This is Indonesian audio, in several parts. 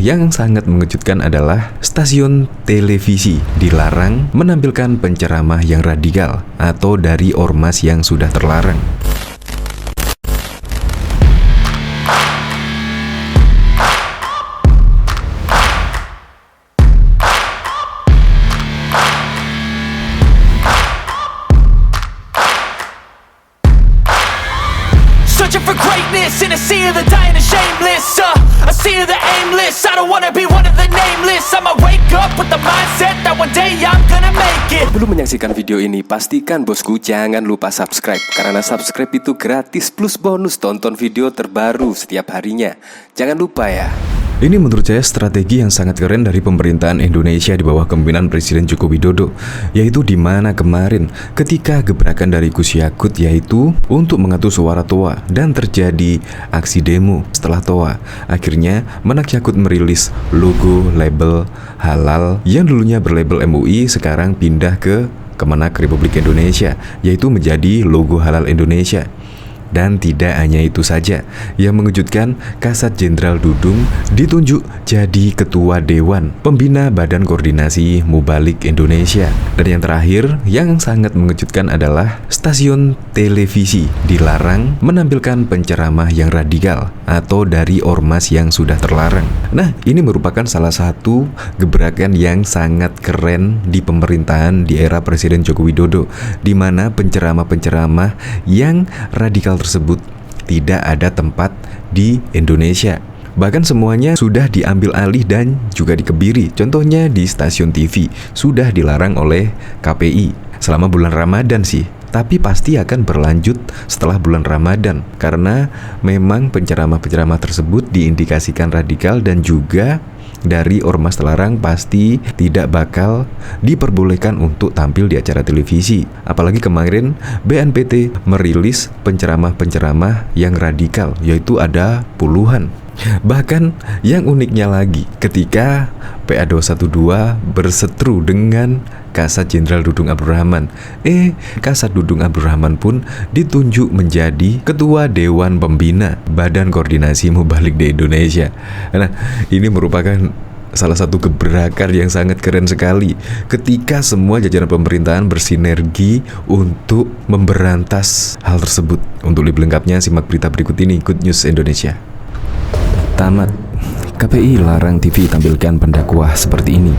yang sangat mengejutkan adalah stasiun televisi dilarang menampilkan penceramah yang radikal atau dari ormas yang sudah terlarang. Searching for greatness in a sea of the dying and shameless, a sea of the aimless. I don't wanna be one of the nameless. I'ma wake up with the mindset that one day I'm gonna make it. Sebelum menyaksikan video ini, pastikan bosku jangan lupa subscribe, karena subscribe itu gratis plus bonus tonton video terbaru setiap harinya. Jangan lupa ya. Ini menurut saya strategi yang sangat keren dari pemerintahan Indonesia di bawah kepemimpinan Presiden Joko Widodo, yaitu di mana kemarin ketika gebrakan dari Gus Yakut yaitu untuk mengatur suara TOA dan terjadi aksi demo setelah TOA. Akhirnya Menak Yakut merilis logo label halal yang dulunya berlabel MUI sekarang pindah ke Kemenak Republik Indonesia, yaitu menjadi logo halal Indonesia. Dan tidak hanya itu saja, yang mengejutkan, Kasat Jenderal Dudung ditunjuk jadi Ketua Dewan Pembina Badan Koordinasi Mubalik Indonesia. Dan yang terakhir, yang sangat mengejutkan adalah stasiun televisi dilarang menampilkan penceramah yang radikal atau dari ormas yang sudah terlarang. Nah, ini merupakan salah satu gebrakan yang sangat keren di pemerintahan di era Presiden Joko Widodo, di mana penceramah-penceramah yang radikal tersebut tidak ada tempat di Indonesia. Bahkan semuanya sudah diambil alih dan juga dikebiri. Contohnya di stasiun TV sudah dilarang oleh KPI selama bulan Ramadan sih. Tapi pasti akan berlanjut setelah bulan Ramadan, karena memang penceramah-penceramah tersebut diindikasikan radikal dan juga dari ormas terlarang pasti tidak bakal diperbolehkan untuk tampil di acara televisi. Apalagi kemarin BNPT merilis penceramah-penceramah yang radikal, yaitu ada puluhan. Bahkan yang uniknya lagi, ketika PA212 berseteru dengan Kasat Jenderal Dudung Abdurrahman, Kasat Dudung Abdurrahman pun ditunjuk menjadi Ketua Dewan Pembina Badan Koordinasi Mubalik di Indonesia. Nah, ini merupakan salah satu gebrakan yang sangat keren sekali ketika semua jajaran pemerintahan bersinergi untuk memberantas hal tersebut. Untuk lebih lengkapnya simak berita berikut ini, Good News Indonesia. Tamat. KPI larang TV tampilkan pendakwah seperti ini.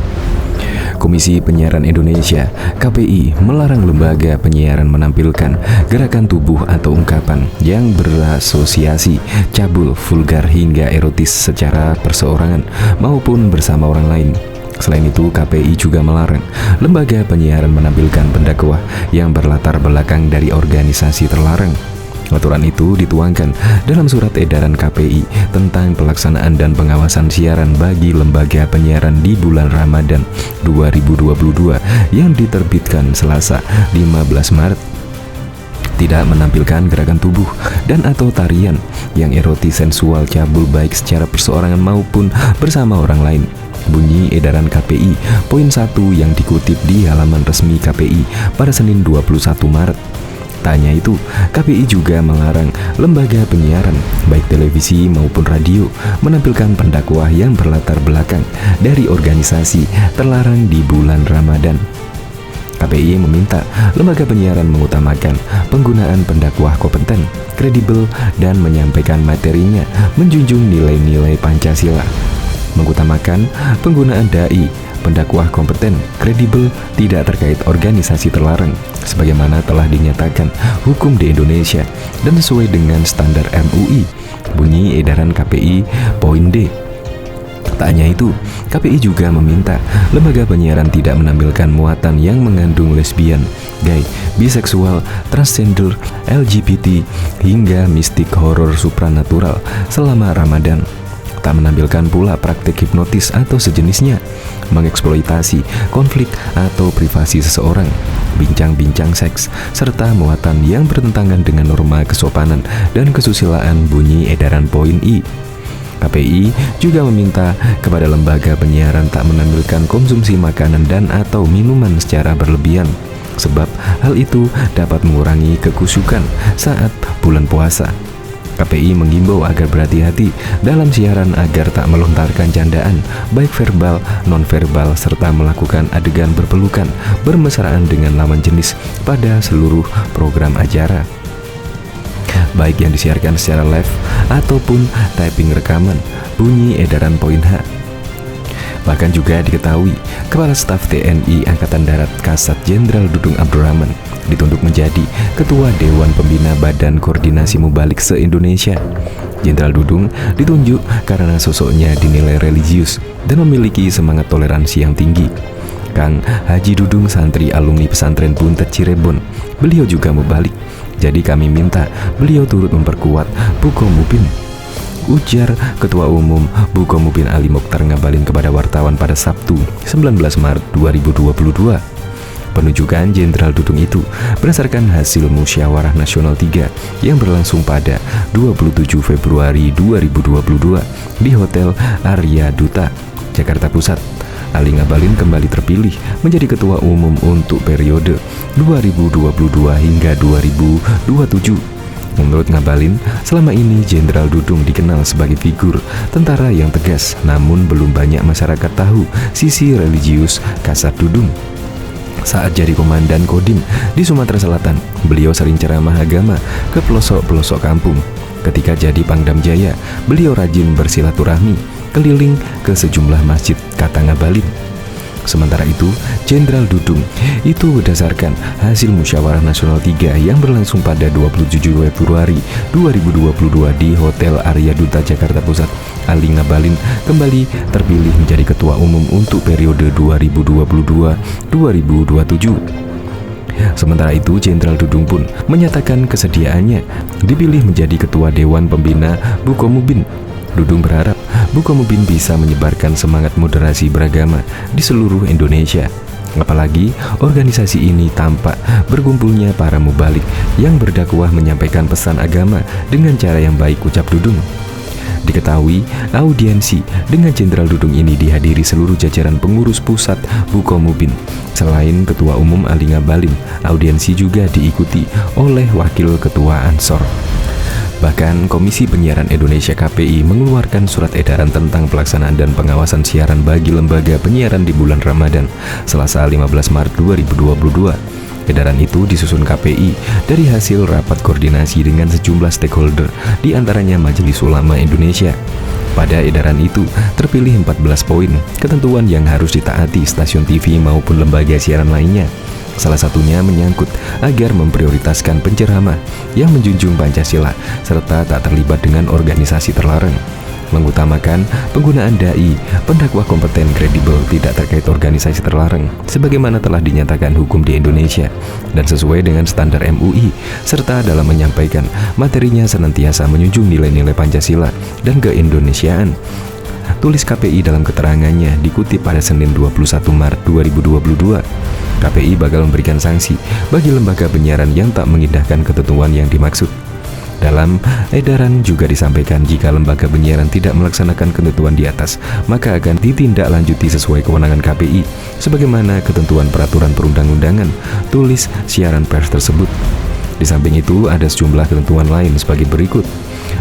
Komisi Penyiaran Indonesia (KPI) melarang lembaga penyiaran menampilkan gerakan tubuh atau ungkapan yang berasosiasi cabul, vulgar hingga erotis secara perseorangan maupun bersama orang lain. Selain itu, KPI juga melarang lembaga penyiaran menampilkan pendakwah yang berlatar belakang dari organisasi terlarang. Aturan itu dituangkan dalam surat edaran KPI tentang pelaksanaan dan pengawasan siaran bagi lembaga penyiaran di bulan Ramadan 2022 yang diterbitkan Selasa 15 Maret. Tidak menampilkan gerakan tubuh dan atau tarian yang erotis, sensual, cabul baik secara perseorangan maupun bersama orang lain. Bunyi edaran KPI poin 1 yang dikutip di halaman resmi KPI pada Senin 21 Maret. Tak hanya itu, KPI juga melarang lembaga penyiaran, baik televisi maupun radio, menampilkan pendakwah yang berlatar belakang dari organisasi terlarang di bulan Ramadan. KPI meminta lembaga penyiaran mengutamakan penggunaan pendakwah kompeten, kredibel, dan menyampaikan materinya menjunjung nilai-nilai Pancasila. Mengutamakan penggunaan dai, pendakwah kompeten, kredibel, tidak terkait organisasi terlarang, sebagaimana telah dinyatakan hukum di Indonesia dan sesuai dengan standar MUI. Bunyi edaran KPI poin D. Tak hanya itu, KPI juga meminta lembaga penyiaran tidak menampilkan muatan yang mengandung lesbian, gay, biseksual, transgender, LGBT, hingga mistik, horor, supranatural selama Ramadan. Tak menampilkan pula praktik hipnotis atau sejenisnya, mengeksploitasi konflik atau privasi seseorang, bincang-bincang seks, serta muatan yang bertentangan dengan norma kesopanan dan kesusilaan. Bunyi edaran poin I. KPI juga meminta kepada lembaga penyiaran tak menampilkan konsumsi makanan dan atau minuman secara berlebihan, sebab hal itu dapat mengurangi kekhusyukan saat bulan puasa. KPI mengimbau agar berhati-hati dalam siaran agar tak melontarkan candaan, baik verbal, non-verbal, serta melakukan adegan berpelukan, bermesraan dengan lawan jenis pada seluruh program acara, baik yang disiarkan secara live ataupun typing rekaman. Bunyi edaran poin H. Bahkan juga diketahui, Kepala Staf TNI Angkatan Darat Kasat Jenderal Dudung Abdurrahman ditunjuk menjadi Ketua Dewan Pembina Badan Koordinasi Mubalik se-Indonesia. Jenderal Dudung ditunjuk karena sosoknya dinilai religius dan memiliki semangat toleransi yang tinggi. Kang Haji Dudung santri alumni pesantren Buntet Cirebon. Beliau juga mubalik. Jadi kami minta beliau turut memperkuat Bukomubin, ujar Ketua Umum Bukomubin Ali Mokhtar Ngabalin kepada wartawan pada Sabtu 19 Maret 2022. Penunjukan Jenderal Dudung itu berdasarkan hasil Musyawarah Nasional 3 yang berlangsung pada 27 Februari 2022 di Hotel Arya Duta, Jakarta Pusat. Ali Ngabalin kembali terpilih menjadi Ketua Umum untuk periode 2022 hingga 2027. Menurut Ngabalin, selama ini Jenderal Dudung dikenal sebagai figur tentara yang tegas, namun belum banyak masyarakat tahu sisi religius Kasat Dudung. Saat jadi komandan Kodim di Sumatera Selatan, beliau sering ceramah agama ke pelosok-pelosok kampung. Ketika jadi Pangdam Jaya, beliau rajin bersilaturahmi keliling ke sejumlah masjid, kata Ngabalin. Sementara itu, Jenderal Dudung itu berdasarkan hasil Musyawarah Nasional 3 yang berlangsung pada 27 Februari 2022 di Hotel Arya Duta Jakarta Pusat. Ali Ngabalin kembali terpilih menjadi Ketua Umum untuk periode 2022-2027. Sementara itu, Jenderal Dudung pun menyatakan kesediaannya dipilih menjadi Ketua Dewan Pembina Bukomubin. Dudung berharap Bukomubin bisa menyebarkan semangat moderasi beragama di seluruh Indonesia. Apalagi organisasi ini tampak berkumpulnya para mubalik yang berdakwah menyampaikan pesan agama dengan cara yang baik, ucap Dudung. Diketahui, audiensi dengan Jenderal Dudung ini dihadiri seluruh jajaran pengurus pusat Bukomubin. Selain Ketua Umum Ali Ngabalin, audiensi juga diikuti oleh Wakil Ketua Ansor. Bahkan Komisi Penyiaran Indonesia KPI mengeluarkan surat edaran tentang pelaksanaan dan pengawasan siaran bagi lembaga penyiaran di bulan Ramadan, Selasa 15 Maret 2022. Edaran itu disusun KPI dari hasil rapat koordinasi dengan sejumlah stakeholder, di antaranya Majelis Ulama Indonesia. Pada edaran itu terpilih 14 poin ketentuan yang harus ditaati stasiun TV maupun lembaga siaran lainnya. Salah satunya menyangkut agar memprioritaskan penceramah yang menjunjung Pancasila serta tak terlibat dengan organisasi terlarang, mengutamakan penggunaan dai, pendakwah kompeten kredibel tidak terkait organisasi terlarang sebagaimana telah dinyatakan hukum di Indonesia dan sesuai dengan standar MUI, serta dalam menyampaikan materinya senantiasa menjunjung nilai-nilai Pancasila dan keindonesiaan. Tulis KPI dalam keterangannya dikutip pada Senin 21 Maret 2022. KPI bakal memberikan sanksi bagi lembaga penyiaran yang tak mengindahkan ketentuan yang dimaksud. Dalam edaran juga disampaikan jika lembaga penyiaran tidak melaksanakan ketentuan di atas, maka akan ditindaklanjuti sesuai kewenangan KPI sebagaimana ketentuan peraturan perundang-undangan, tulis siaran pers tersebut. Di samping itu, ada sejumlah ketentuan lain sebagai berikut.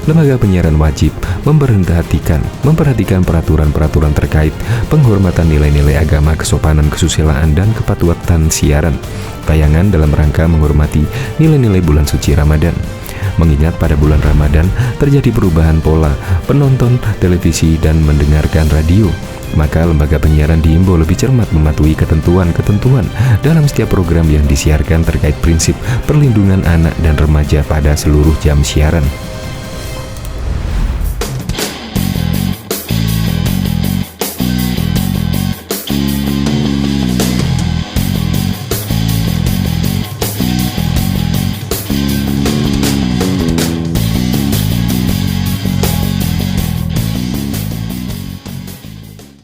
Lembaga penyiaran wajib memperhatikan peraturan-peraturan terkait penghormatan nilai-nilai agama, kesopanan, kesusilaan, dan kepatuhan siaran tayangan dalam rangka menghormati nilai-nilai bulan suci Ramadan. Mengingat pada bulan Ramadan terjadi perubahan pola penonton televisi dan mendengarkan radio, maka lembaga penyiaran diimbau lebih cermat mematuhi ketentuan-ketentuan dalam setiap program yang disiarkan terkait prinsip perlindungan anak dan remaja pada seluruh jam siaran.